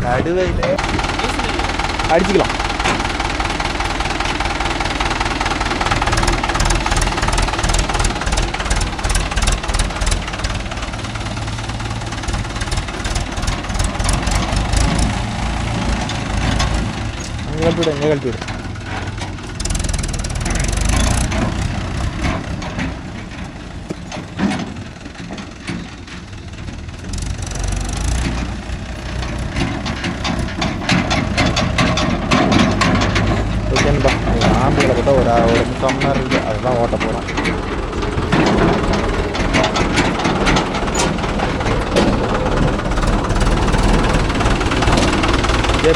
நடுவையில் அடிச்சுக்கலாம். கழட்டி விடு, கழட்டி விடு. ஓகேன்பா, ஆம்பளை பார்த்தா ஒரு 3 மணி நேரம் இருக்குது. அதுதான் ஓட்ட போகிறோம்.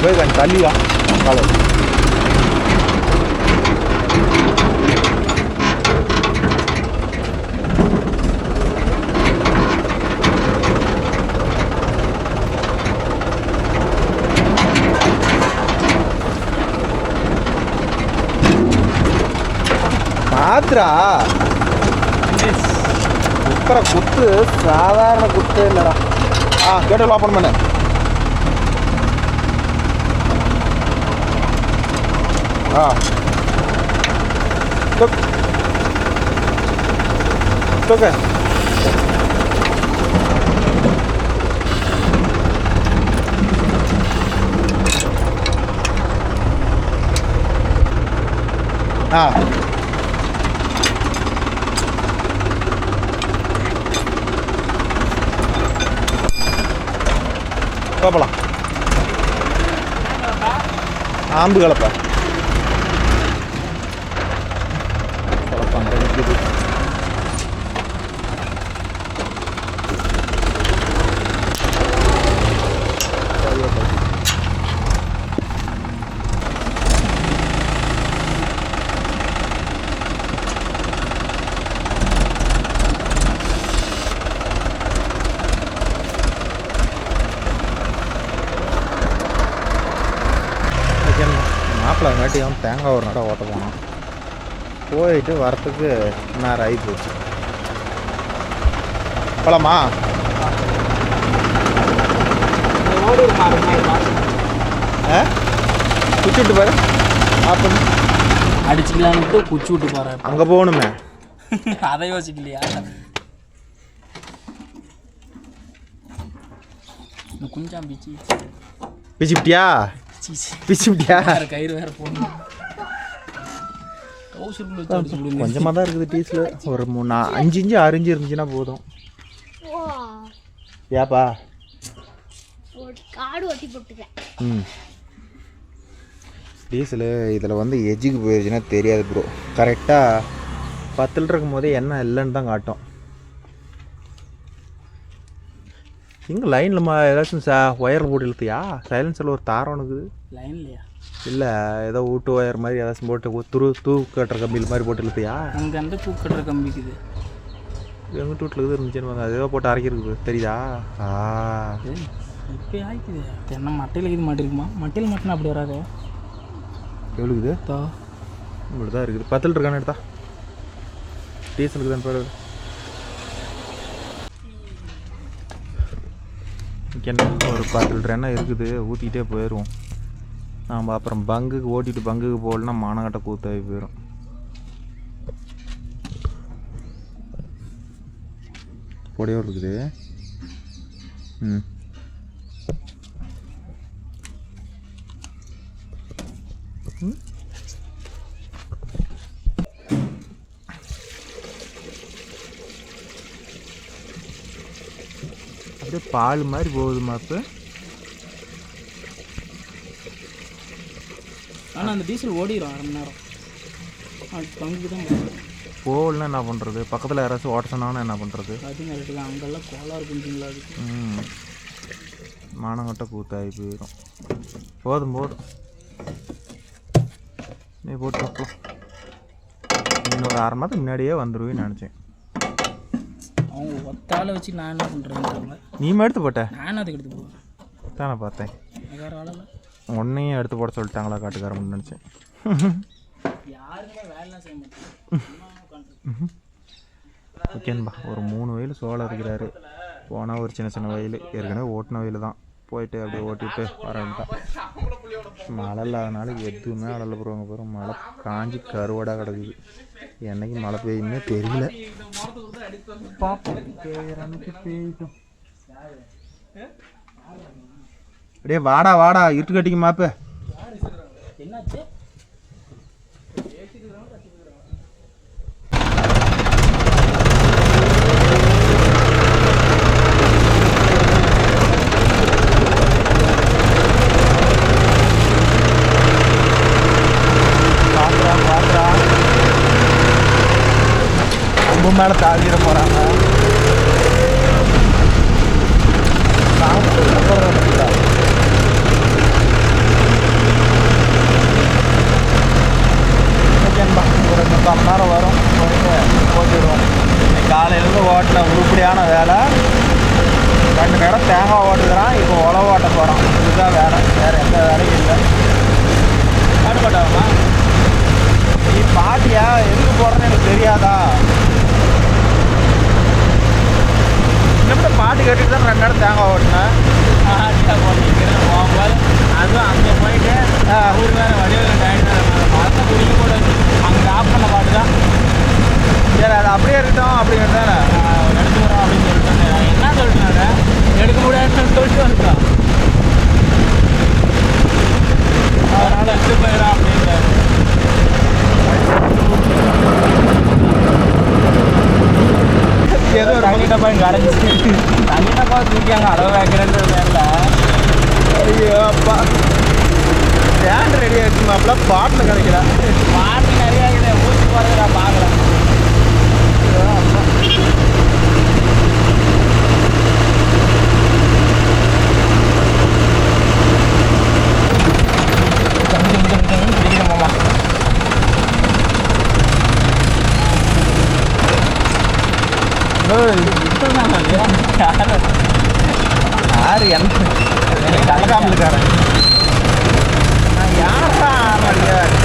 போய் கொஞ்சம் தள்ளிவா காலை. மாத்திரா குத்துற குத்து சாதாரண குத்து இல்லைடா. கேட்டல் ஓப்பன் பண்ண. ஓகே போகலாம். ஆம்பு கலப்பா மாப்பிள்ளாங்காட்டி அவன் தேங்காய் ஒரு நடம் ஓட்ட போனான். போயிட்டு வரத்துக்கு நேரம் ஆகி போச்சு. போலாமா? குச்சி விட்டு பாரு. அடிச்சுக்கலான்ட்டு குச்சி விட்டு பாரு. அங்கே போகணுமே. அதை யோசிக்கலையா? குஞ்சாம் பிச்சு பிச்சுட்டியா? பிச்சுட்டியா? கயிறு வேற போடணும். கொஞ்சமாக தான் இருக்குது டீஸில். ஒரு 5 இன்ச்சு 6 இன்ச்சு இருந்துச்சுன்னா போதும். ஏப்பா டீசலு இதில் வந்து எஜ்ஜுக்கு போயிடுச்சுன்னா தெரியாது ப்ரோ. கரெக்டாக 10 லிட்டர் இருக்கும் போதே எண்ணெய் இல்லைன்னு தான் காட்டும். இங்கே லைனில் ஏதாச்சும் ஒயர் போட்டு இழுத்தியா? சைலன்ஸில் ஒரு தாரம் இருக்குது லைன்லையா? இல்லை ஏதோ வீட்டு ஒயர் மாதிரி ஏதாச்சும் போட்டு தூக்கு கட்டுற கம்பியில் மாதிரி போட்டு இழுத்தியா? அங்கே அந்த தூக்கு கட்டுற கம்பிக்குது எங்கள் வீட்டில் இருக்குது இருந்துச்சுன்னு அதே போட்டு அரைக்கிறது தெரியுதா? இப்போ ஆயிக்குது. என்ன மட்டையில் இது மாட்டிருக்குமா? மட்டையில் மாட்டினா அப்படி வராது. எவ்வளோக்குது? இப்படி தான் இருக்குது. 10 லிட்டர் கான எடுத்தா டீசலுக்கு தான் போடுது. என்ன ஒரு 10 லிட்டர் எண்ணெய் இருக்குது, ஊற்றிக்கிட்டே போயிடுவோம். நாம் அப்புறம் பங்குக்கு ஓட்டிட்டு பங்குக்கு போகலன்னா மானகட்ட கூத்தாகி போயிடும். பொடியோடு இருக்குது. அப்படியே பால் மாதிரி போகுதுமா இப்போ. ஆனால் அந்த டீசல் ஓடிடும் 1/2 மணி நேரம். பங்குக்கு தான் போகலன்னா என்ன பண்ணுறது? பக்கத்தில் யாராச்சும் ஓட்ட சொன்னாங்கன்னா என்ன பண்ணுறது? அது கரெக்டு தான். அங்கெல்லாம் கோளாறு குஞ்சுங்களா அதுக்கு. மானங்கட்ட கூத்தாகி போயிடும். போதும் நீ போட்டு வைப்போம். இன்னொரு 1/2 மணி நேரத்துக்கு முன்னாடியே வந்துடுவேன்னு நினச்சேன். அவங்க ஒத்தால வச்சு நான் என்ன பண்ணுறேன்? நீ எடுத்து போட்ட? நான் அதுக்கு எடுத்து போவேன் தானே பார்த்தேன். வேறு ஆளல உன்னையும் எடுத்து போட சொல்லிட்டாங்களா காட்டுக்காரன்னு நினச்சேன். யாருக்குமே வேலைலாம் செய்ய மாட்டேன். ஓகேன்பா. ஒரு 3 வயல் சோளம் இருக்கிறாரு. போனால் ஒரு சின்ன சின்ன வயல், ஏற்கனவே ஓட்டின வயல் தான். போயிட்டு அப்படியே ஓட்டிட்டு வரேன்ட்டான். மழை இல்லாதனால எதுவுமே அடலை போடுவாங்க. போகிறோம் மழை காஞ்சி கருவாடாக கிடக்குது. என்னைக்கு மழை பெய்யுமே தெரியல. பெய்யும். அப்படியே வாடா வாடா இருட்டு கட்டிக்கு மாப்பு. ரொம்ப மேலே தாவிட போகிறாங்க. ஒரு 3/4 மணி நேரம் வரும், போயிட்டு ஓட்டிடுவோம். காலையிலேருந்து ஓட்டின உருப்படியான வேலை. 2 நேரம் தேங்காய் ஓட்டுக்கிறான், இப்போ உழவு ஓட்ட போகிறோம். இதுதான் வேலை, வேறு எந்த வேலையும் இல்லை. பாட்டுப்பாட்டாமா நீ பாட்டியா எதுக்கு போகிறேன்னு எனக்கு தெரியாதா? இன்னும் பாட்டு கேட்டுட்டு தான் 2 நேரம் தேங்காய் ஓட்டினேன். போகும்போது அதுவும் அங்கே போயிட்டு ஊர் வேறு வடிவில் மரத்தை குடிக்க கூட அங்கே ஆஃப் பண்ண பாட்டு தான். சரி அது அப்படியே இருக்கட்டும் அப்படிங்கிறது தானே எடுத்துக்கிறோம் அப்படின்னு சொல்லிட்டு என்ன சொல்லிட்டாங்க, எடுக்க முடியாதுன்னு சொல்லிட்டு வந்துட்டோம். அதனால் எடுத்து போயிடலாம் அப்படின்றாரு. ஏதோ ஒரு தங்கிட்ட போய் கரைஞ்சி தங்கிட்ட போய் தூக்கியாங்க அளவு வைக்கிறேன்ற பேரில். ஐயோ அப்பா, ஸ்டாண்ட் ரெடி ஆகிடுச்சு மாப்பிள்ள, பாட்டில் கிடைக்கல. பாட்டில் நிறைய ஆகிடுது, ஊசி போகிறது நான் பார்க்கலாம். பிடிக்கணுமாம்மா யாரு என்ன கலக்காமலுக்காரன் நான் யாரா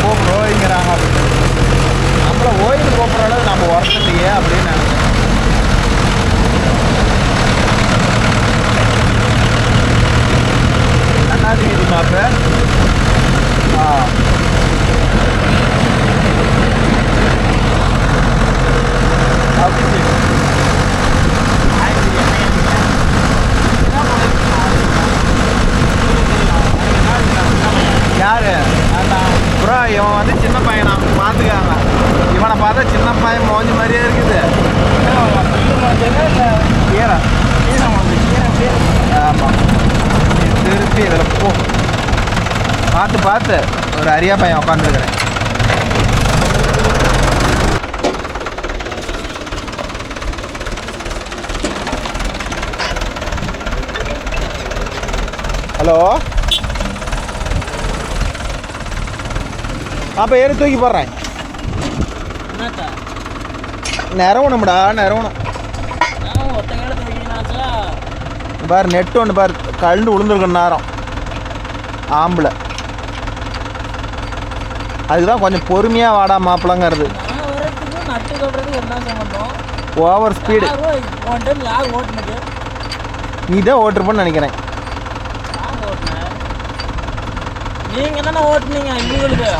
கூப்பிடுவோங்கிறாங்க. நம்மள ஓய்வு கூப்பிட்ற அளவு நம்ம ஒர்க் இல்லையே அப்படின்னு நினைக்கிறேன். இது மாப்ப யாரு ப்ரோ, இவன் வந்து சின்ன பையனா பார்த்துக்காங்க. இவனை பார்த்தா சின்ன பையன் மோஞ்சி மாதிரியே இருக்குது. ஆமாம், திருப்பி இதில் போ பார்த்து பார்த்து ஒரு அரியா பையன் உட்காந்துருக்கிறேன். ஹலோ, அப்போ ஏறி தூக்கி போடுறேன். நிறவணும்டா, நிறவணும். பாரு நெட்டு ஒன்று பாரு, கழுண்டு விழுந்துருக்க நேரம் ஆம்பளை. அதுக்குதான் கொஞ்சம் பொறுமையாக வாடா மாப்பிளங்கிறது. ஓவர் ஸ்பீடு நீ தான் ஓட்டுருப்பன்னு நினைக்கிறேன். நீங்க தானே ஓட்டுனீங்க இவங்களுக்கு.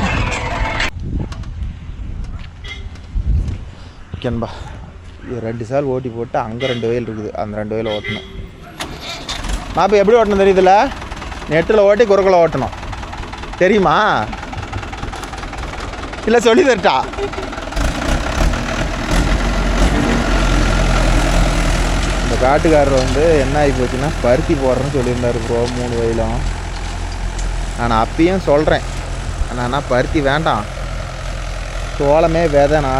ஓகேன்பா, 2 சால் ஓட்டி போட்டு அங்கே 2 வயல் இருக்குது, அந்த 2 வயல் ஓட்டணும். மாப்பா எப்படி ஓட்டணும் தெரியுதுல்ல? நெட்டில் ஓட்டி குறுக்கில் ஓட்டணும் தெரியுமா? இல்லை சொல்லி தரட்டா? இந்த காட்டுக்காரர் வந்து என்ன ஆகி போச்சுன்னா பருத்தி போடுறேன்னு சொல்லியிருந்தாரு ப்ரோ 3 வயலும். நான் அப்பயும் சொல்கிறேன், ஆனால் பருத்தி வேண்டாம், சோளமே விதைனா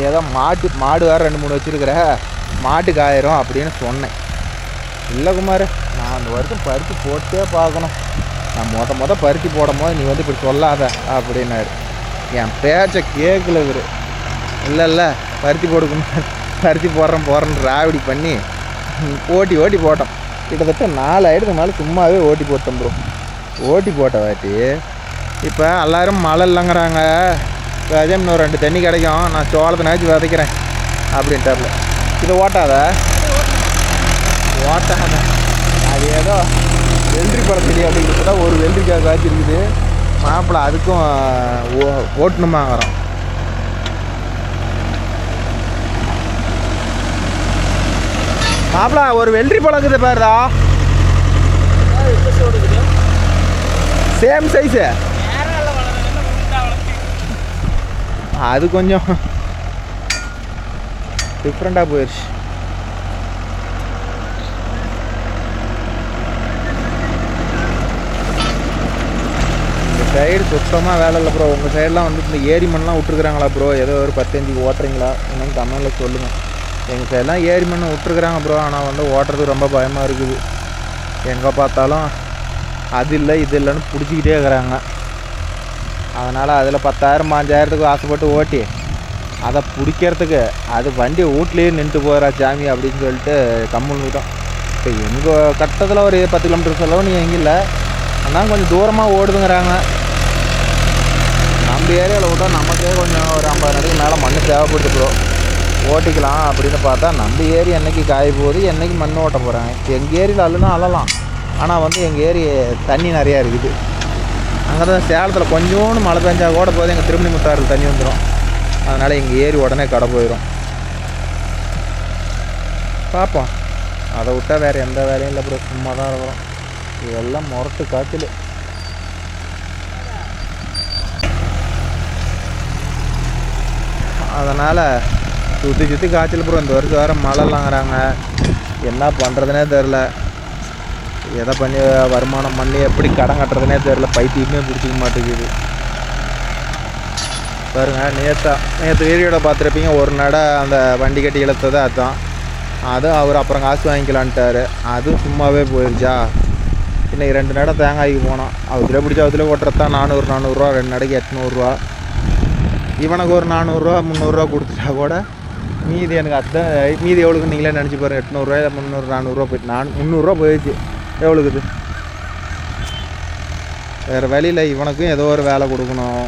ஏதோ மாடு வேறு 2-3 வச்சுருக்கிற மாட்டுக்கு ஆயிரும் அப்படின்னு சொன்னேன். இல்லை குமார், நான் அந்த வருஷம் பருத்தி போட்டே பார்க்கணும், நான் மொத பருத்தி போடும் போது நீ வந்து இப்படி சொல்லாத அப்படின்னாரு. என் பேச்சை கேட்கல இவர். இல்லை பருத்தி போடுக்குமார், பருத்தி போடுறேன்னு ராவடி பண்ணி ஓட்டி போட்டோம். கிட்டத்தட்ட 4 ஆயிடுக்கு மேலே சும்மாவே ஓட்டி போட்டோம் ப்ரோ. ஓட்டி போட்ட வாட்டி இப்போ எல்லோரும் மழை இல்லைங்கிறாங்க, அதே இன்னும் 2 தண்ணி கிடைக்கும், நான் சோளத்தினாச்சும் விதைக்கிறேன் அப்படின்ட்டாப்புல. இது ஓட்டாத ஓட்டாத அது ஏதோ வெள்ளரி பழச்செடி அப்படிங்கிறது தான் ஒரு வெள்ளரிக்காய் காய்ச்சிருக்குது. மாப்பிள்ளை அதுக்கும் ஓட்டணுமாங்கிறோம். மாப்பிள்ளை ஒரு வெள்ளரி பழக்குது பாருடா, சேம் சைஸு. அது கொஞ்சம் டிஃப்ரெண்ட்டாக போயிடுச்சு. இந்த சைடு சுத்தமாக வேலை இல்லை ப்ரோ. உங்கள் சைடெலாம் வந்து இந்த ஏரி மண்ணெலாம் விட்டுருக்குறாங்களா ப்ரோ? ஏதோ ஒரு 10 ஓட்டுறீங்களா என்னன்னு கமெண்டில் சொல்லுங்கள். எங்கள் சைடெலாம் ஏரி மண் விட்டுருக்குறாங்க ப்ரோ. ஆனால் வந்து ஓட்டுறதுக்கு ரொம்ப பயமாக இருக்குது. எங்கே பார்த்தாலும் அது இல்லை இது இல்லைன்னு பிடிச்சிக்கிட்டே இருக்கிறாங்க. அதனால் அதில் 10,000 5,000த்துக்கு ஆசைப்பட்டு ஓட்டி அதை பிடிக்கிறதுக்கு அது வண்டி வீட்லேயே நின்று போகிறா சாமி அப்படின்னு சொல்லிட்டு கம்முன்னு விட்டோம். இப்போ எங்கள் கட்டத்தில் ஒரு 10 கிலோமீட்டர் செலவு நீங்கள் எங்கே இல்லை, ஆனால் கொஞ்சம் தூரமாக ஓடுதுங்கிறாங்க. நம்ம ஏரியாவில் விட்டோம் நமக்கே கொஞ்சம் ஒரு 50 நாளைக்கு மேலே மண் தேவைப்படுது ப்ரோ. ஓட்டிக்கலாம் அப்படின்னு பார்த்தா நம்ம ஏரி என்றைக்கு காய போகுது, என்றைக்கு மண் ஓட்ட போகிறாங்க. எங்கள் ஏரியில் அள்ளுனா அள்ளலாம், ஆனால் வந்து எங்கள் ஏரி தண்ணி நிறையா இருக்குது. அங்கே தான் சேலத்தில் கொஞ்சோண்டு மழை பெஞ்சா கூட போது எங்கள் திருமணி முத்தாறில் தண்ணி வந்துடும். அதனால் எங்கள் ஏரி உடனே கடை போயிடும். பார்ப்போம். அதை விட்டால் வேறு எந்த வேலையும் இல்லை ப்ரோ. சும்மா தான் இருக்கிறோம். இதெல்லாம் முரட்டு காய்ச்சல். அதனால் சுற்றி சுற்றி காய்ச்சல் ப்ரோ. இந்த வருஷம் வேறு மழைலாங்கிறாங்க. என்ன பண்ணுறதுனே தெரில. எதை பண்ணி வருமானம் பண்ணி எப்படி கடன் கட்டுறதுனே தெரில. பைத்தியமே பிடிச்சிக்க மாட்டேங்குது பாருங்க. நேற்று வீடியோட பார்த்துருப்பீங்க. ஒரு நடை அந்த வண்டி கட்டி இழுத்தது அதுதான். அதுவும் அவர் அப்புறம் காசு வாங்கிக்கலான்ட்டார். அதுவும் சும்மாவே போயிடுச்சா. இன்னைக்கு 2 நடை தேங்காய்க்கு போனோம். அவத்துல பிடிச்சா அவத்துல ஓட்டுறது தான் 400 2 நடைக்கு 800 இவனுக்கு ஒரு 400 300 கொடுத்துட்டா கூட மீதி எனக்கு அதுதான். மீதி எவ்வளோக்கு நீங்களே நினச்சி பாருங்கள். 800 300 400 போயிட்டு 300 போயிடுச்சு. எவ்வளோக்குது? வேறு வழியில் இவனுக்கும் ஏதோ ஒரு வேலை கொடுக்கணும்.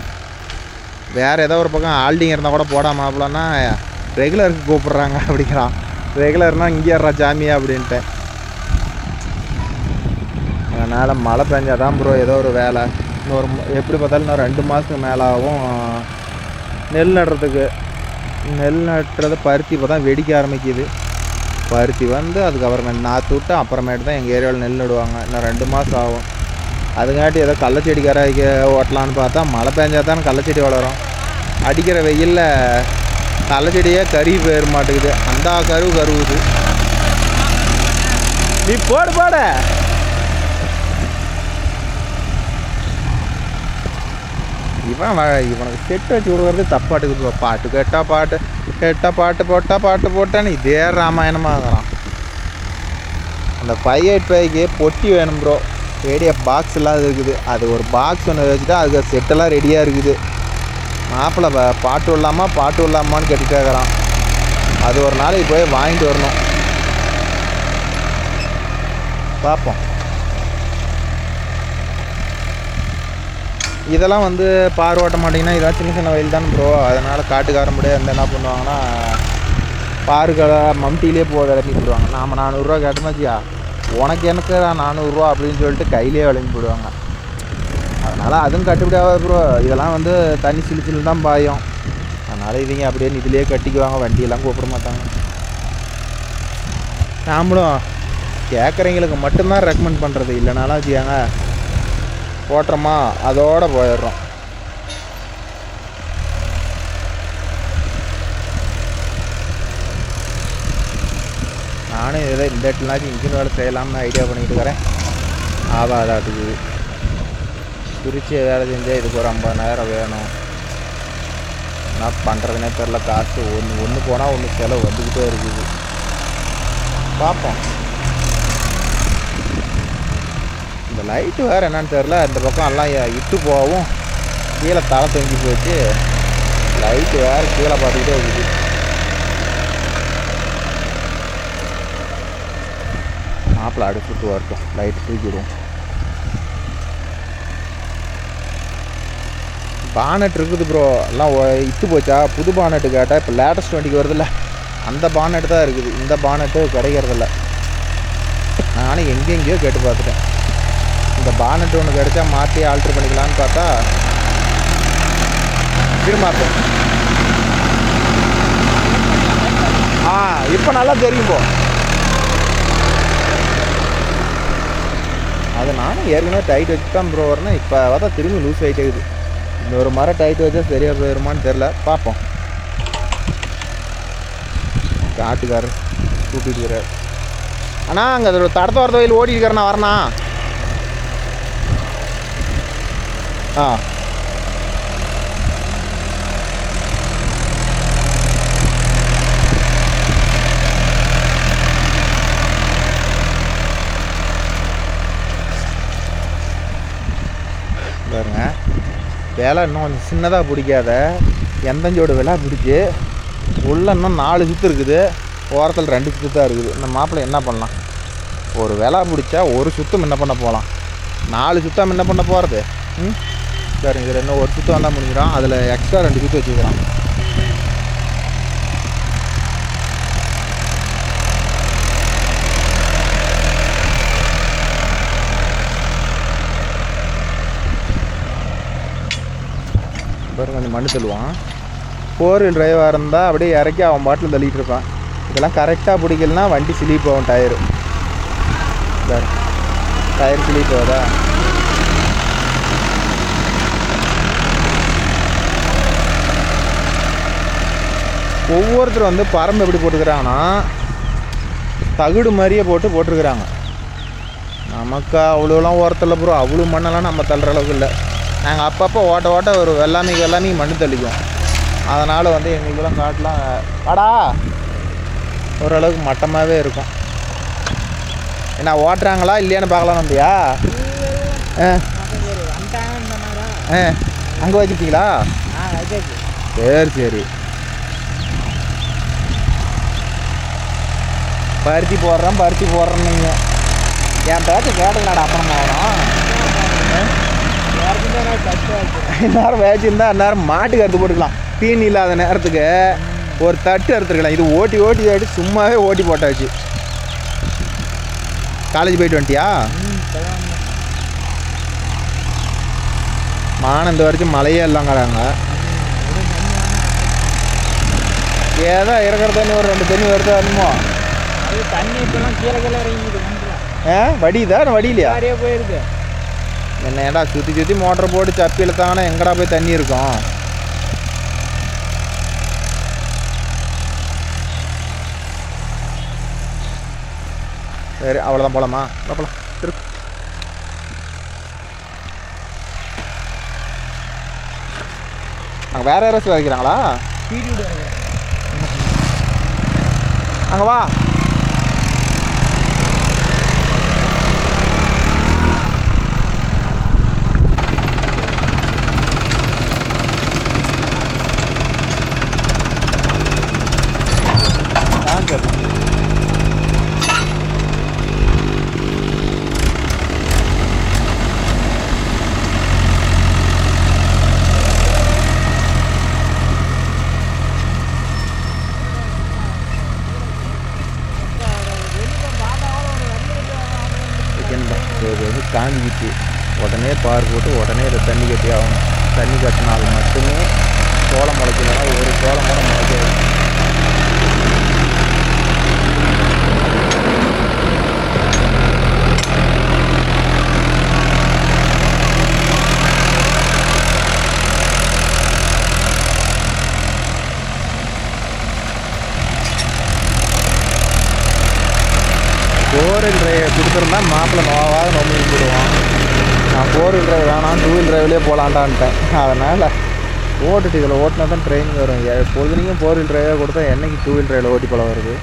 வேறு ஏதோ ஒரு பக்கம் ஆல்டிங் இருந்தால் கூட போடாமாப்பிலன்னா ரெகுலருக்கு கூப்பிட்றாங்க அப்படிங்கிறான். ரெகுலர்னால் இங்கே ஏறா ஜாமியா அப்படின்ட்டு. அதனால் மழை பெஞ்சாதான் ப்ரோ ஏதோ ஒரு வேலை. இன்னொரு எப்படி பார்த்தாலும் இன்னும் 2 மாதத்துக்கு மேலே ஆகும் நெல் நடுறதுக்கு. நெல் நட்டுறது பருத்தி இப்போ தான் வெடிக்க ஆரம்பிக்குது. பருத்தி வந்து அதுக்கப்புறமேட்டு நாற்று விட்டு அப்புறமேட்டு தான் எங்கள் ஏரியாவில் நெல் நடுவாங்க. இன்னும் 2 மாதம் ஆகும். அதுங்காட்டி ஏதோ கள்ளச்செடி கரைக்க ஓட்டலான்னு பார்த்தா மழை பெஞ்சா தான் கள்ளச்செடி வளரும். அடிக்கிற வெயிலில் கள்ளச்செடியே கருவி போயிட மாட்டேங்குது. அந்த கருவுது. நீ போட இவனுக்கு செட்டு வச்சு விடுறது தப்பாட்டுக்குது. பாட்டு கேட்டால் பாட்டு போட்டான்னு இதே ராமாயணமாகறான். அந்த 585க்கு பொட்டி வேணும் ப்ரோ. ரேடியோ பாக்ஸ் எல்லாம் இருக்குது. அது ஒரு பாக்ஸ் ஒன்று வச்சுட்டா அதுக்கு செட்டெல்லாம் ரெடியாக இருக்குது. மாப்பிள்ளை பாட்டு இல்லாமான்னு கேட்டுகிட்டே இருக்கிறான். அது ஒரு நாளைக்கு போய் வாங்கிட்டு வரணும். பார்ப்போம். இதெல்லாம் வந்து பார் ஓட்ட மாட்டிங்கன்னா இதெல்லாம் சின்ன வயல் தானே ப்ரோ. அதனால் காட்டுக்காரம்படியே வந்து என்ன பண்ணுவாங்கன்னா பாருக்களை மம்டிலே விளம்பி போடுவாங்க. நாம் 400 கேட்டோம்னாச்சியா உனக்கு எனக்கு 400 அப்படின்னு சொல்லிட்டு கையிலே விளம்பி போடுவாங்க. அதனால் அதுவும் கட்டுப்படி ஆகாது ப்ரோ. இதெல்லாம் வந்து தண்ணி சிலிச்சில் தான் பாயும். அதனால் இவங்க அப்படியே இதிலே கட்டிக்குவாங்க. வண்டியெல்லாம் கூப்பிட மாட்டாங்க. நாமளும் கேட்குறவங்களுக்கு மட்டும்தான் ரெக்கமெண்ட் பண்ணுறது. இல்லைனாலும் வச்சுக்காங்க போட்டுறோமா அதோடு போயிடுறோம். நானும் இதில் இந்த இடத்துலனாச்சும் இன்ஜின் வேலை செய்யலாம்னு ஐடியா பண்ணிக்கிட்டு இருக்கிறேன். ஆதாட்டுக்கு பிரித்து வேலை செஞ்சால் இதுக்கு ஒரு 50,000 வேணும். என்ன பண்ணுறதுனே தெரில. காசு ஒன்று போனால் ஒன்று செலவு வந்துக்கிட்டே இருக்குது. பார்ப்போம். இந்த லைட்டு வேறு என்னன்னு தெரில. இந்த பக்கம் எல்லாம் இட்டு போகவும் கீழே தலை தொங்கி போச்சு. லைட்டு வேறு கீழே பார்த்துக்கிட்டே இருக்குது. மாப்பிள்ளை அடுத்துட்டு வரட்டும். லைட்டு தூக்கிடுவோம். பானட் இருக்குது ப்ரோ. எல்லாம் இட்டு போச்சா. புது பானட்டு கேட்டால் இப்போ லேட்டஸ்ட் வண்டிக்கு வருதில்ல அந்த பானெட்டு தான் இருக்குது, இந்த பானெட்டு கிடைக்கிறதில்ல. நானும் எங்கெங்கேயோ கேட்டு பார்த்துட்டேன். இந்த பானெட்டு ஒன்று கிடைச்சா மாற்றி ஆல்ட்ரு பண்ணிக்கலான்னு பார்த்தா திருமாப்பேன். இப்போ நல்லா தெரியும் போ. அது நானும் ஏற்கனவே டைட் வச்சு தான் ப்ரோ வரேன். இப்போ பார்த்தா திரும்பி லூஸ் ஆகிட்டே இருக்குது. இந்த ஒரு மரம் டைட் வச்சா சரியாக போயிடுமான்னு தெரில, பார்ப்போம். காட்டுக்காரர் கூட்டிகிட்டு இருக்கிறார். அண்ணா அங்கே அதோட தடத்த வரத வயல் ஓடிட்டு இருக்கிறேண்ணா, வரண்ணா. பாருங்க, வேலை இன்னும் கொஞ்சம் சின்னதாக பிடிக்காத எந்தஞ்சோட விலை பிடிச்சி உள்ள இன்னும் 4 சுற்று இருக்குது, ஓரத்தில் 2 சுற்று தான் இருக்குது. இந்த மாப்பிள்ளை என்ன பண்ணலாம்? ஒரு விலை பிடிச்சா ஒரு சுத்தம் முன்ன பண்ண போகலாம், 4 சுத்தம் முன்ன பண்ண போகிறது. சரிங்க, இதில் இன்னும் ஒரு சுத்தம் வந்தால் முடிஞ்சிடும். அதில் எக்ஸ்ட்ரா 2 சுற்று வச்சுக்கிறான். பாருங்க, கொஞ்சம் மண்ணு தள்ளுவான். 4 வீல் டிரைவாக இருந்தால் அப்படியே இறக்கி அவன் பாட்டில் தள்ளிகிட்டு இருப்பான். இதெல்லாம் கரெக்டாக பிடிக்கலனா வண்டி ஸ்லீப் ஆகும். டயரு ஸ்லீப் ஆகுதா? ஒவ்வொருத்தரும் வந்து பரம்பு எப்படி போட்டுக்கிறாங்கன்னா தகுடு மாதிரியே போட்டுருக்குறாங்க. நமக்கு அவ்வளோலாம் ஓரத்தில் ப்ரோ, அவ்வளோ மண்ணெல்லாம் நம்ம தள்ளுற அளவுக்கு இல்லை. நாங்கள் அப்பப்போ ஓட்ட ஒரு வெள்ளாமைக்கு மண் தள்ளிக்குவோம். அதனால் வந்து எங்களுக்கெல்லாம் காட்டலாம் வாடா ஓரளவுக்கு மட்டமாகவே இருக்கும். என்ன ஓட்டுறாங்களா இல்லையான்னு பார்க்கலாம் வந்தியா? அங்கே வச்சுக்கிட்டீங்களா? சரி. பருத்தி போடுறேன் நீங்கள் என் பேச்சு கேட்டுங்களாடா. அப்புறமா வரும் நேரம் வேச்சிருந்தா அந்நேரம் மாட்டுக்கு அறுத்து போட்டுக்கலாம். தீனி இல்லாத நேரத்துக்கு ஒரு தட்டு அறுத்துருக்கலாம். இது ஓட்டி சும்மாவே ஓட்டி போட்டாச்சு. காலேஜ் போயிட்டு வந்துட்டியா? மானம் இந்த வரைக்கும் மழையே இல்லைங்கிறாங்க. ஏதோ இருக்கிற தண்ணி ஒரு 2 தண்ணி வருதா என்னமோ. தண்ணி இப்பெல்லாம் கீழே இறங்கிது. வடிதா வடியிலையா போயிருக்கு. என்ன ஏடா சுற்றி மோட்டர் போட்டு சப்பி இழுத்தாங்கன்னா எங்கடா போய் தண்ணி இருக்கும்? சரி, அவ்வளோதான். போகலாமா? போகலாம். திருக்கு அங்கே வேறு யாராச்சும் வைக்கிறாங்களா? அங்கே வா. காஞ்சிக்கிச்சு, உடனே பார் போட்டு உடனே இதை தண்ணி கட்டி ஆகணும். தண்ணி கட்டினால் மட்டுமே சோளம் முளைக்கலன்னா ஒரு சோளம் கூட முளைக்காது. ஃபோர்-வீல் டிரைவ் கொடுத்துருந்தா மாப்பிள்ளை நோவாவது நோம்பி விடுவான். நான் 4-வீல் டிரைவ் வேணாம் 2-வீல் டிரைவ்லேயே போகலான்டான்ட்டேன். அதனால் ஓட்டுட்டு இதில் ஓட்டினா தான் ட்ரெயின் வரும். பொழுதுனையும் 4-வீல் டிரைவாக கொடுத்தா என்னைக்கு 2-வீல் டிரைவில் ஓட்டி போல வருது?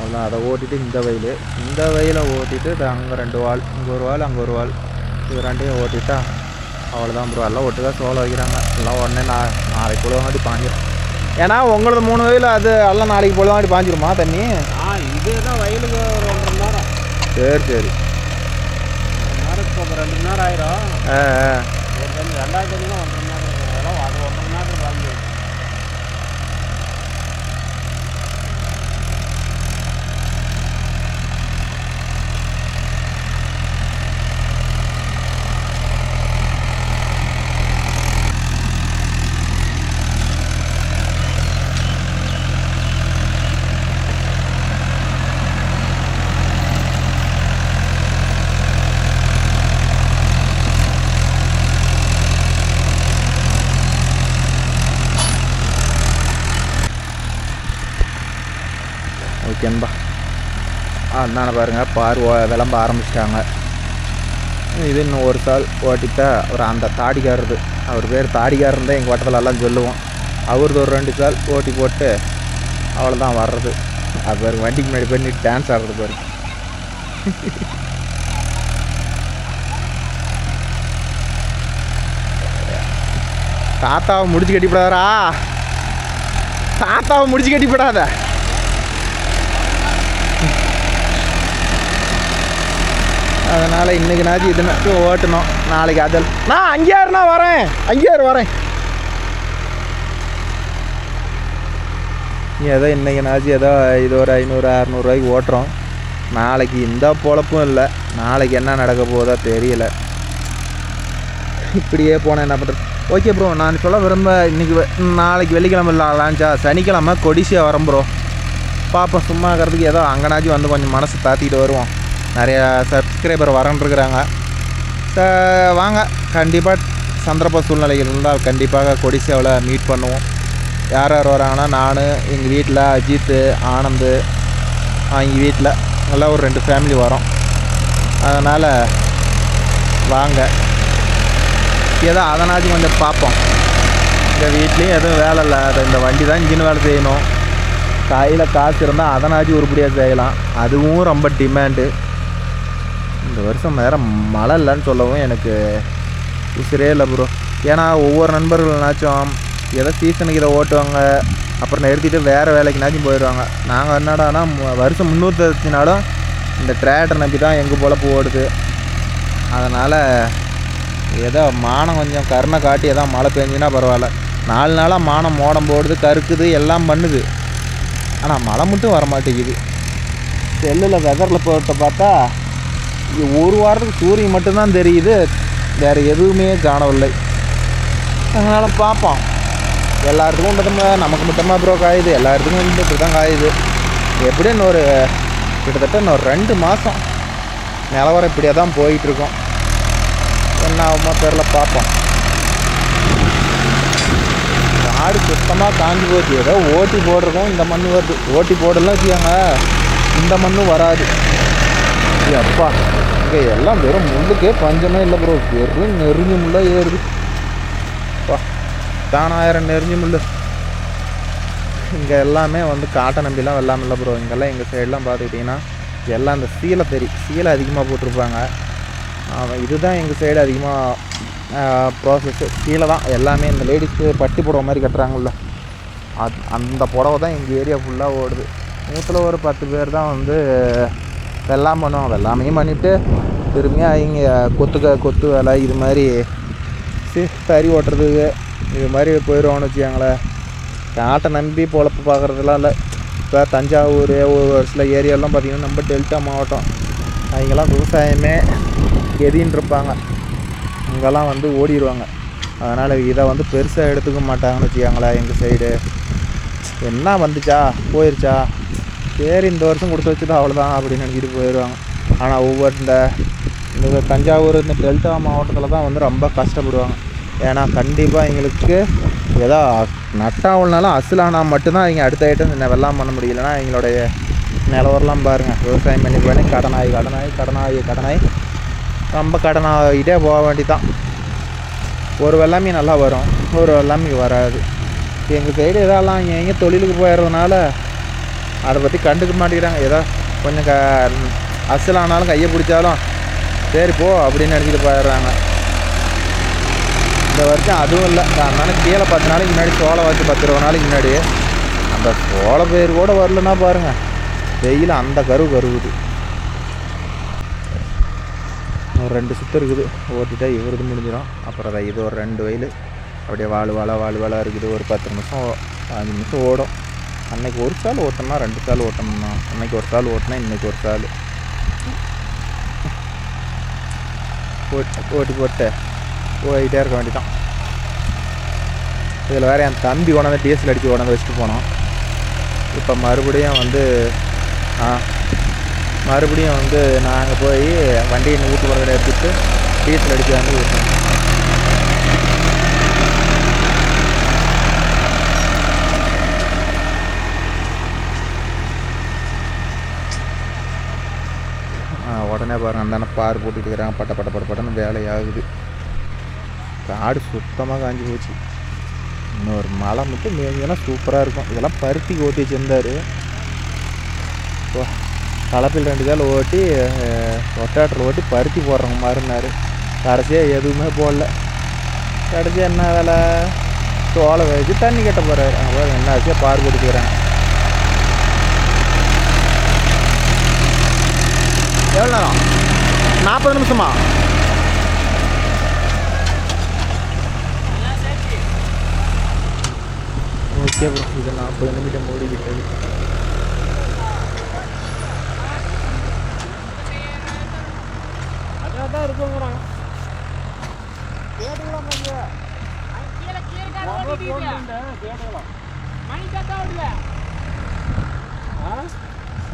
அதான் அதை ஓட்டிட்டு இந்த வயலை ஓட்டிட்டு அங்கே 2 வால், இங்கே ஒரு வால், அங்கே ஒரு வால், இது 2ஐயும் ஓட்டிட்டா அவ்வளோதான் ப்ரோ. எல்லாம் ஒட்டுக்கா சோளம் வைக்கிறாங்க. எல்லாம் உடனே நாளைக்கு பொழுவாட்டி பாஞ்சிடும். ஏன்னா உங்களது 3 வயலில் அது எல்லாம் நாளைக்கு பொழுவாட்டி பாஞ்சிருமா தண்ணி? இதுதான் வயலுக்கு ஒரு 1.5 மணி நேரம். சரி 1 நேரத்துக்கு 2 மணி நேரம் ஆயிரும். ஒரு தண்ணி 2வது தண்ணினா 1.5 மணி நேரம். அதெல்லாம் அது 1.5 மணி நேரம் ஓகேன்பா. அந்தான பாருங்கள் பார் விளம்ப ஆரம்பிச்சிட்டாங்க. இது இன்னும் ஒரு சால் ஓட்டிட்டா அப்புறம் அந்த தாடிக்காரது, அவர் பேர் தாடிக்காரன் தான் எங்கள் வட்டத்தில் எல்லாம் சொல்லுவோம். அவரது ஒரு 2 சால் ஓட்டி போட்டு அவ்வளோதான் வர்றது. அது பாரு வண்டிக்கு முன்னாடி போய் நீ டான்ஸ் ஆடுறது பாரு. தாத்தாவை முடிச்சு கட்டிப்படாதா, தாத்தாவை முடிச்சு கட்டிப்படாத. அதனால் இன்றைக்கினாச்சும் இதுனாச்சும் ஓட்டணும். நாளைக்கு அதில் நான் அங்கேயாருண்ணா வரேன், அங்கேயாரு வரேன். ஏதோ இன்றைக்கினாச்சும் ஏதோ இது ஒரு 500-600 ஓட்டுறோம். நாளைக்கு இந்த பொழப்பும் இல்லை. நாளைக்கு என்ன நடக்க போதோ தெரியல. இப்படியே போனேன் என்ன பண்ணுறது. ஓகே ப்ரோ, நான் சொல்ல விரும்ப இன்றைக்கி நாளைக்கு வெள்ளிக்கிழமை இல்லை லான்ச்சா, சனிக்கிழமை கொடிசியாக வரோம் ப்ரோ. பார்ப்போம், சும்மா இருக்கிறதுக்கு ஏதோ அங்கனாச்சும் வந்து கொஞ்சம் மனசு தாத்திட்டு வருவோம். நிறையா சப்ஸ்கிரைபர் வரன்ருக்குறாங்க. வாங்க, கண்டிப்பாக சந்தர்ப்ப சூழ்நிலைகள் இருந்தால் கண்டிப்பாக கொடிசியாவில் மீட் பண்ணுவோம். யார் யார் வராங்கன்னா நான், எங்கள் வீட்டில் அஜித்து, ஆனந்து, அவங்க வீட்டில் நல்லா ஒரு 2 ஃபேமிலி வரோம். அதனால் வாங்க, ஏதோ அதனாச்சும் கொஞ்சம் பார்ப்போம். இந்த வீட்லேயும் எதுவும் வேலை இல்லை, அது இந்த வண்டி தான் இன்ஜின் வேலை செய்யணும். கையில் காசு இருந்தால் அதனாச்சும் உருப்படியாக செய்யலாம். அதுவும் ரொம்ப டிமாண்டு. இந்த வருஷம் வேறு மழை இல்லைன்னு சொல்லவும் எனக்கு உசிரே இல்லை ப்ரோ. ஏன்னா ஒவ்வொரு நண்பர்கள்னாச்சும் ஏதோ சீசனுக்கு இதை ஓட்டுவாங்க, அப்புறம் நிறுத்திட்டு வேறு வேலைக்குனாச்சும் போயிடுவாங்க. நாங்கள் என்னடானா வருஷம் 365 இந்த டிராக்டர் நம்பி தான் எங்கள் பொழப்பு ஓடுது. அதனால் ஏதோ மானம் கொஞ்சம் கருணை காட்டி ஏதோ மழை பெஞ்சுன்னா பரவாயில்ல. 4 நாளாக மானம் மோடம் போடுது, கருக்குது, எல்லாம் பண்ணுது. ஆனால் மழை மட்டும் வரமாட்டேங்குது. செல்லில் வெதரில் போட்ட பார்த்தா ஒரு வாரத்துக்கு சூரியன் மட்டும்தான் தெரியுது, வேறு எதுவுமே காணவில்லை. அதனால் பார்ப்போம். எல்லாத்துக்கும் மட்டுமா நமக்கு மட்டுமா ப்ரோ காயுது, எல்லாத்துக்கும் இப்படி தான் காயுது. எப்படியும் இன்னொரு கிட்டத்தட்ட இன்னொரு 2 மாதம் நிலவரம் இப்படியே தான் போயிட்டுருக்கோம். என்ன ஆகுமோ தெரில, பார்ப்போம். காடு சுத்தமாக காஞ்சி போச்சு. ஏதோ ஓட்டி போடுறதும் இந்த மண் வருது. ஓட்டி போடலாம் வச்சுக்காங்க, இந்த மண்ணும் வராது. அப்பா, இங்கே எல்லாம் வெறும் முள்ளுக்கே பஞ்சமே இல்லை ப்ரோ. வெறும் நெருங்கி முள்ளாக ஏறுது. அப்பா, தானாயிரம் நெருங்கி முள். இங்கே எல்லாமே வந்து காட்டை நம்பிலாம் வெள்ளாமல் இல்லை ப்ரோ. இங்கெல்லாம் எங்கள் சைடெலாம் பார்த்துக்கிட்டிங்கன்னா எல்லாம் அந்த சீலை அதிகமாக போட்டிருப்பாங்க. இதுதான் எங்கள் சைடு அதிகமாக ப்ராசஸ்ஸு சீலை தான். எல்லாமே இந்த லேடிஸ்க்கு பட்டி புடவை மாதிரி கட்டுறாங்கல்ல, அந்த புடவை தான் எங்கள் ஏரியா ஃபுல்லாக ஓடுது. 100ல் ஒரு 10 பேர் தான் வந்து வெள்ளாமை பண்ணுவாங்க. வெள்ளாமையும் பண்ணிவிட்டு திரும்பியாக அவங்க கொத்து வேலை இது மாதிரி தறி ஓட்டுறதுக்கு இது மாதிரி போயிடுவாங்கன்னு வச்சுக்காங்களேன். காட்டை நம்பி பொழப்பு பார்க்குறதுலாம் இல்லை. இப்போ தஞ்சாவூர் ஒரு சில ஏரியாலாம் பார்த்திங்கன்னா நம்ம டெல்டா மாவட்டம், அவங்கெல்லாம் விவசாயமே எதின்னு இருப்பாங்க. அங்கெல்லாம் வந்து ஓடிடுவாங்க. அதனால் இதை வந்து பெருசாக எடுத்துக்க மாட்டாங்கன்னு வச்சுக்காங்களேன். எங்கள் சைடு என்ன வந்துச்சா போயிடுச்சா, சரி இந்த வருஷம் கொடுத்து வச்சுதான் அவ்வளோதான் அப்படின்னு நினச்சிட்டு போயிடுவாங்க. ஆனால் ஒவ்வொரு இந்த தஞ்சாவூர் இந்த டெல்டா மாவட்டத்தில் தான் வந்து ரொம்ப கஷ்டப்படுவாங்க. ஏன்னா கண்டிப்பாக எங்களுக்கு ஏதோ நட்டாவுனாலும் அசலானால் மட்டும்தான் அவங்க அடுத்த ஐட்டம் வெள்ளாம் பண்ண முடியலன்னா எங்களுடைய நிலவரலாம் பாருங்கள். விவசாயம் பண்ணி கடனாகி ரொம்ப கடனாகிட்டே போக வேண்டிதான். ஒரு வெள்ளாமை நல்லா வரும், ஒரு வெள்ளாமைக்கு வராது. எங்கள் சைடு இதெல்லாம் எங்கே தொழிலுக்கு போயிடுறதுனால அதை பற்றி கண்டுக்க மாட்டேங்கிறாங்க. ஏதோ கொஞ்சம் அசலானாலும் கையை பிடிச்சாலும் சரி போ அப்படின்னு நினச்சிட்டு போயிடுறாங்க. இந்த வருஷம் அதுவும் இல்லை. அதனால கீழே 10 நாளைக்கு முன்னாடி சோளம் வச்சு 10-20 நாளைக்கு முன்னாடி அந்த சோள பயிர் கூட வரலன்னா பாருங்கள், வெயில் அந்த கருவுது. ஒரு 2 சுற்று இருக்குது, ஓட்டிட்டா இவருது முடிஞ்சிடும். அப்புறம் அதை இது ஒரு 2 வயல் அப்படியே வாழை இருக்குது. ஒரு 10 நிமிஷம் 5 நிமிஷம் ஓடும். அன்றைக்கி ஒரு சால் ஓட்டணும்னா 2 சால் ஓட்டணும்னா, அன்றைக்கி ஒரு சால் ஓட்டினா இன்றைக்கி ஒரு சால் ஓட்டி போட்டு போயிட்டே இருக்க வேண்டியதான். இதில் வேறு என் தம்பி கொண்டாந்து டீசல் அடித்து கொண்டாந்து வச்சுட்டு போனோம். இப்போ மறுபடியும் வந்து நாங்கள் போய் வண்டியை ஊற்று போகிறத எடுத்துகிட்டு டீசல் அடித்து வந்து ஊற்றணும். பாருங்கள் அந்தான பார் போட்டுட்டு இருக்கிறாங்க. பட்ட பட்ட பட்ட பட்டன்னு வேலையாகுது. காடு சுத்தமாக காஞ்சி போச்சு. இன்னொரு மழை மட்டும் மேய்ஞ்சோன்னா சூப்பராக இருக்கும். இதெல்லாம் பருத்திக்கு ஓட்டி வச்சுருந்தார். கலப்பில் 2 கால் ஓட்டி ஒட்டாட்டில் ஓட்டி பருத்தி போடுறவங்க மாதிரினாரு. கடைசியாக எதுவுமே போடல. கடைசியாக என்ன வேலை, சோளை வச்சு தண்ணி கட்ட போகிறாரு. அப்புறம் என்ன ஆச்சு, பார் போட்டுக்கிறாங்க. எவ்வளோ நேரம்? 40 நிமிஷமா? ஓகே ப்ரோ, இது 40 நிமிடம் ஓடிக்கிட்டது. அதான் இருக்குங்கிறாங்க.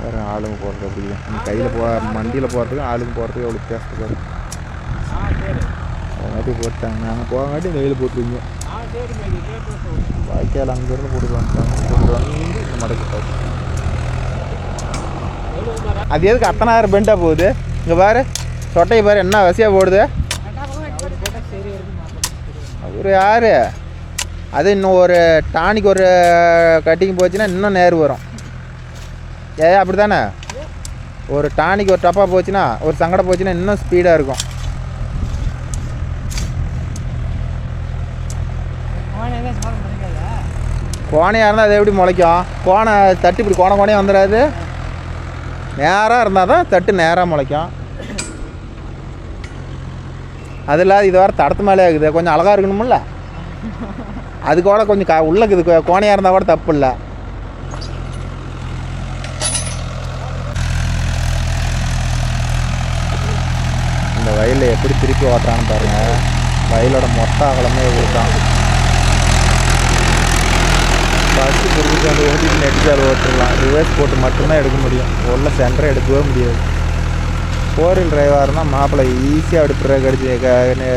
வேறு ஆளுங்க போகிறது அப்படியே நம்ம கையில் வண்டியில் போகிறதுக்கும் ஆளுங்க போகிறதுக்கும் எவ்வளோ வித்தியாசத்துக்கு அவங்காட்டி போட்டாங்க. நாங்கள் போகாட்டி கையில் போட்டுருங்க. வாய்க்கால் அங்கேருந்து போட்டு வந்து இந்த மடக்கு. அது எதுக்கு அத்தனாயிரம் பெண்டாக போகுது? இங்கே பாரு, சொட்டையை பாரு என்ன வசதியாக போடுது. அவர் யார்? அது இன்னும் ஒரு டானிக்கு ஒரு கட்டிங் போச்சுன்னா இன்னும் நேர் வரும். அப்படி தானே? ஒரு டானிக்கு ஒரு டப்பா போச்சுன்னா, ஒரு சங்கடம் போச்சுன்னா இன்னும் ஸ்பீடாக இருக்கும். கோணையாக இருந்தால் அது எப்படி முளைக்கும்? கோணை தட்டு இப்படி கோணையாக வந்துடாது. நேராக இருந்தால் தான் தட்டு நேராக முளைக்கும். அது இல்லாத இது வேறு தடத்து மேலே இருக்குது. கொஞ்சம் அழகாக இருக்கணுமில்ல, அது கூட கொஞ்சம் உள்ளக்குது. கோணையாக இருந்தால் கூட தப்பு இல்லை. இந்த வயலில் எப்படி திருப்பி ஓட்டுறான்னு பாருங்கள். வயலோட மொத்த அகலமே இவ்வளோதான். ஃபஸ்ட்டு திருப்பி அந்த ஓட்டிட்டு நெட்டுச்சால் ஓட்டுடலாம். ரிவர்ஸ் போட்டு மட்டும்தான் எடுக்க முடியும். உள்ள சென்டரை எடுக்கவே முடியாது. 4 வீல் டிரைவர்னால் மாப்பிள்ளை ஈஸியாக அப்படி பிரேக் அடிச்சு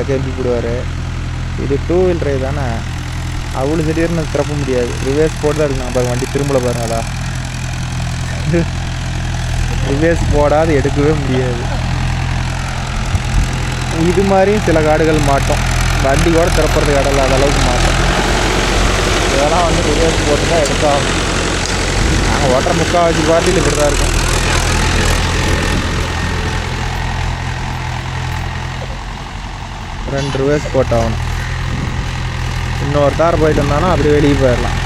கெம்பி போடுவார். இது 2 வீல் டிரைவ் தானே, அவ்வளோ திடீர்னு திறப்ப முடியாது. ரிவர்ஸ் போட்டு தான் எடுக்கணும். பாருங்க வண்டி திரும்பல பாருங்களா. ரிவர்ஸ் போடாது எடுக்கவே முடியாது. இது மாதிரியும் சில காடுகள் மாட்டோம். வண்டி கூட திறப்புறதுக்கு இடம் இல்லாத அளவுக்கு மாட்டோம். இதெல்லாம் வந்து ரிவர்ஸ் போட்டு தான் எடுத்தாகும். நாங்கள் ஓட்டுற முக்கால்வாசி பார்ட்டியில் இப்படி தான் இருக்கும். ரெண்டு ரிவர்ஸ் போட்டாகணும். இன்னொரு தார் போயிட்டு இருந்தாலும் அப்படி வெளியே போயிடலாம்.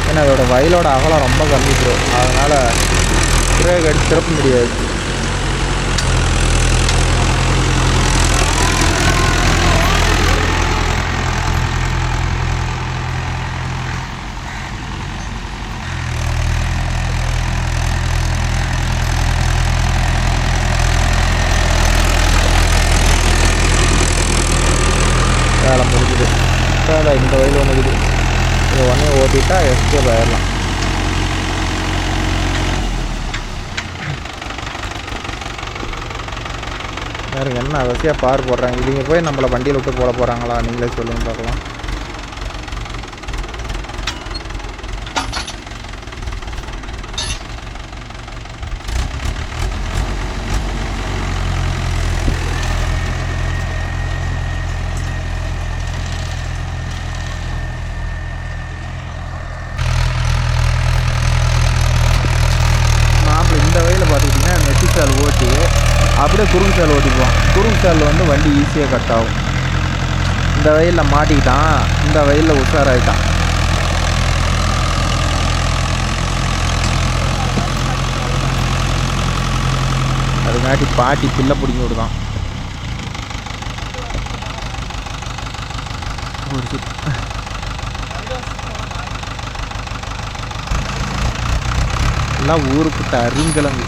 ஏன்னா அதோட வயலோட அகலம் ரொம்ப கம்மி ப்ரோ. அதனால் பிரேக் அடித்து திறப்ப முடியாது. வேலை முடிஞ்சுது. வேலை இந்த வயல் ஒன்று இருக்குது. இதை ஒன்றே ஓட்டிட்டா எஸ்கேப் ஆயிடலாம். வேறு என்ன அவசியம் பார் போடுறாங்க. இவங்க போய் நம்மளை வண்டியில் விட்டு போட போகிறாங்களா? நீங்களே சொல்லுங்க பார்க்கலாம். இந்த வயலில் பார்த்துக்கிட்டிங்கன்னா நெட்டிச்சால் ஓட்டி அப்படியே குறுங்குச்சால் ஓட்டிக்குவோம். குறுங்குச்சால் வந்து வண்டி ஈஸியாக கட் ஆகும். இந்த வயலில் மாட்டிக்கிட்டான், இந்த வயலில் உஷாராயிட்டான். அதுக்காட்டி பாட்டி பிள்ளை பிடிங்கி விடுதான். எல்லாம் ஊருக்கு அருங்கிழங்கு.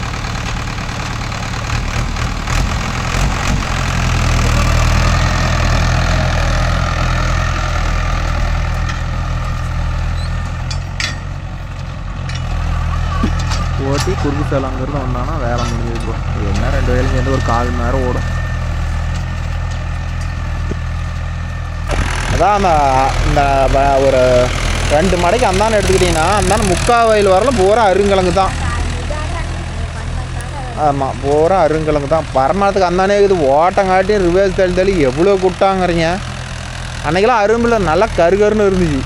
ஓட்டி குறுக்கு சாலை அங்கேருந்து வந்தானா வேலை முடிஞ்சிருக்கும். என்ன 2 வயலும் சேர்ந்து ஒரு 1/4 மணி நேரம் ஓடும். அதான் இந்த ஒரு 2 மடைக்கு அந்தானே எடுத்துக்கிட்டிங்கன்னா அந்தானே 3/4 வயல் வரலாம் பூரா அருங்கிழங்கு தான். ஆமாம் பூரா அருங்கிழங்கு தான். பரமானத்துக்கு அந்தானே இது ஓட்டங்காட்டி ரிவர்ஸ் தள்ளி எவ்வளோ கூட்டாங்கிறீங்க. அன்றைக்கெல்லாம் அரும்பில் நல்லா கருகருன்னு இருந்துச்சு.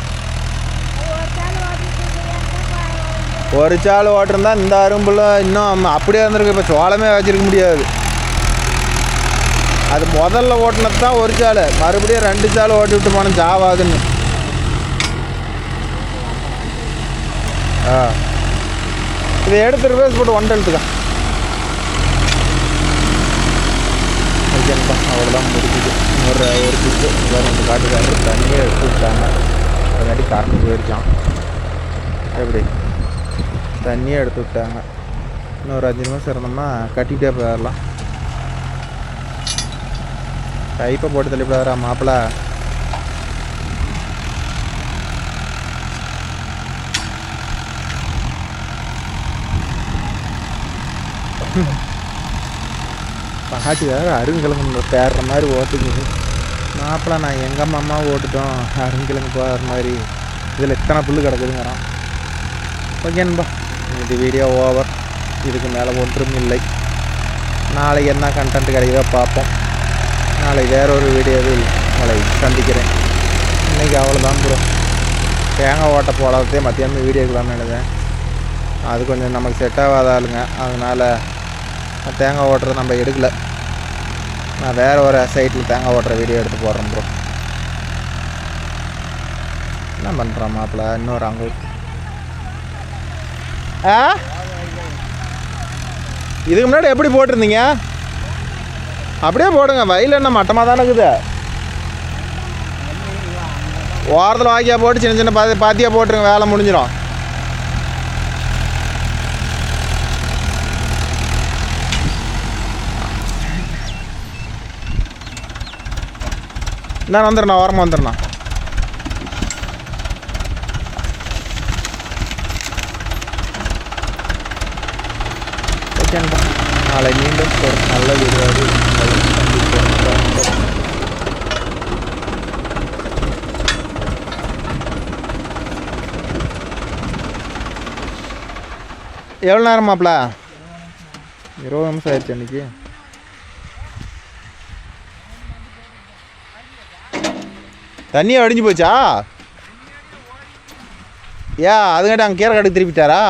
ஒரு சால் ஓட்டிருந்தா இந்த அரும்பில் இன்னும் அப்படியே இருந்திருக்கு. இப்போ சோளமே வச்சிருக்க முடியாது. அது முதல்ல ஓட்டினது தான் ஒரு சால், மறுபடியும் 2 சால் ஓட்டி விட்டு போனோம் ஜாவாதுன்னு. இதை எடுத்து ரிவர்ஸ் போட்டு ஒன்றை எடுத்துக்க. ஓகேப்பா, அவ்வளோதான் முடிஞ்சுது. ஒரு டிப்பு ரெண்டு காட்டுக்காரர் தண்ணியே எடுத்து விட்டாங்க. அதுக்காட்டி கரண்ட் போயிடுச்சான். எப்படி தண்ணியே எடுத்து விட்டாங்க. இன்னொரு 5 நிமிஷம் இருந்தோம்னா கட்டிகிட்டே போயிடலாம். பைப்பை போட்டு தள்ளிவிடாதா மாப்பிள்ள. பாட்டி வேறு அருங்கிழங்கு பேர்ற மாதிரி ஓட்டுக்குது. மாப்பிள்ள நான் எங்கள் அம்மா ஓட்டுட்டோம் அருங்கிழங்கு போகிற மாதிரி. இதில் எத்தனை புல் கிடக்குதுங்கிறான். ஓகேன்பா, இது வீடியோ ஓவர். இதுக்கு மேலே ஒன்றும் இல்லை. நாளைக்கு என்ன கண்டென்ட் கிடைக்குதோ பார்ப்போம். நாளை வேறொரு வீடியோவில் உங்களை சந்திக்கிறேன். இன்றைக்கி அவ்வளோதான் ப்ரோ. தேங்காய் ஓட்ட போடாதே மத்தியானம் வீடியோ எடுக்கலாம்னு நினைக்கிறேன். அது கொஞ்சம் நமக்கு செட் ஆகாத ஆளுங்க, அதனால் தேங்காய் ஓட்டுறது நம்ம எடுக்கலை. நான் வேறு ஒரு சைட்டில் தேங்காய் ஓட்டுற வீடியோ எடுத்து போடுறேன் ப்ரோ. என்ன பண்ணுறான் மாப்பிள்ள? இன்னொரு அங்கே இதுக்கு முன்னாடி எப்படி போட்டிருந்தீங்க? அப்படியே போடுங்க. வயலில் என்ன மட்டமாக தானே இருக்குது. ஓரத்தில் வாக்கியாக போட்டு சின்ன சின்ன பாத்தியாக போட்டுருங்க, வேலை முடிஞ்சிடும். நான் வந்துடுண்ணா, ஓரமாக வந்துடுண்ணா. ஓகேண்ணா, நாளை மீண்டும் ஒரு நல்ல வீடியோவில் எவ்வளோ நேரம் மாப்பிள்ள? 20 நிமிஷம் ஆயிடுச்சு. அன்றைக்கி தண்ணியை வடிஞ்சு போச்சா? அதுங்கிட்ட அங்கே கீரை கடைக்கு திருப்பிட்டாரா?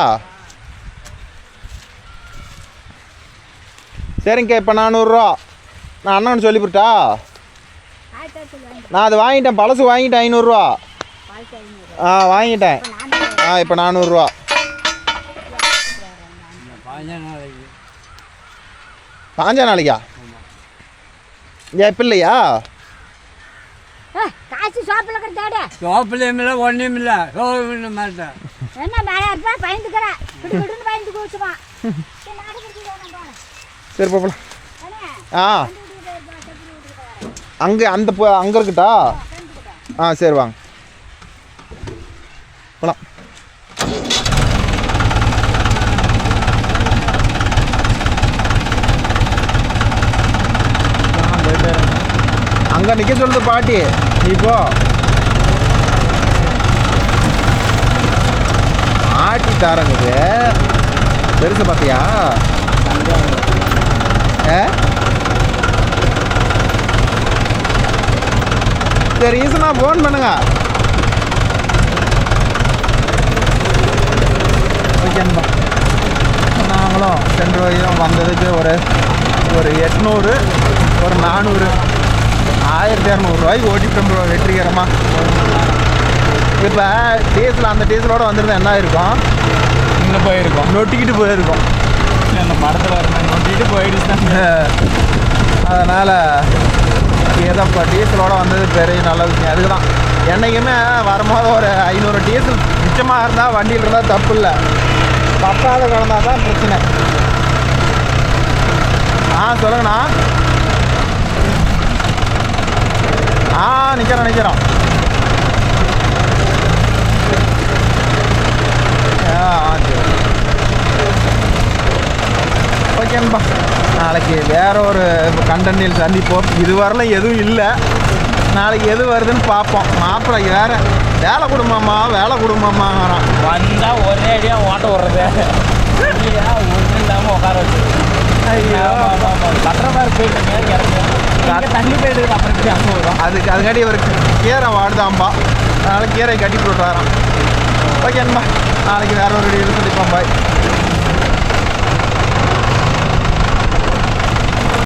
சரிங்கக்கா, இப்போ 400 ரூபா. நான் அண்ணன் சொல்லிவிட்டா? நான் அது வாங்கிட்டேன், பழசு வாங்கிட்டேன் 500 ரூபா. வாங்கிட்டேன். இப்போ 400 ரூபா. பாஞ்சா நாளைக்கா? இப்போ இல்லையா? சரி போகலாம். அங்கே அங்கே இருக்குட்டா? சரி வாங்க போகலாம். அங்கே நிற்க சொல்லுது பாட்டி. இப்போ ஆட்டி தாரங்குது பெருசு பார்த்தியா? சரி ஈசனா ஃபோன் பண்ணுங்க. ஓகேன்பா, நாங்களும் சென்று வரையும் வந்ததுக்கு ஒரு 800 ஒரு 400 1200 ரூபாய்க்கு ஓட்டிட்டோம் ப்ரோ வெற்றிகரமாக. இப்போ டீசல் அந்த டீசலோடு வந்துருந்தா என்ன இருக்கும்? இன்னும் போயிருக்கோம், நொட்டிக்கிட்டு போயிருக்கோம். அந்த மரத்தில் நொட்டிக்கிட்டு போயிடுச்சு. அதனால் ஏதோ இப்போ டீசலோடு வந்தது பெரிய நல்ல விஷயம். அதுக்கு தான் என்றைக்குமே வரும்போது ஒரு 500 டீசல் மிச்சமாக இருந்தால் வண்டியில் இருந்தால் தப்பு இல்லை. பத்தாத கலந்தால் தான் பிரச்சனை. சொல்லுங்கண்ணா. நிற்கிறோம். ஓகேன்பா, நாளைக்கு வேற ஒரு கண்டென்ட்டில் சந்திப்போம். இதுவரையிலும் எதுவும் இல்லை. நாளைக்கு எது வருதுன்னு பார்ப்போம். மாப்பிள்ளை வேறு வேலை கொடுமாம்மாங்கிறான். வந்தால் ஒரே அடியாக ஓட்ட விட்றது, ஒன்றும் இல்லாமல் உட்கார வச்சு பட்டரமாக போயிட்டு தண்ணி போயிட்டு அப்புறம் எப்படி அங்கே வரும் அதுக்காண்டி ஒரு கீரை வாடுதாம்பா, அதனால் கீரை கட்டி போட்டுறாராம். ஓகே அன்பா, நாளைக்கு வேற ஒரு வீடியோ சந்திப்போம். பாய்.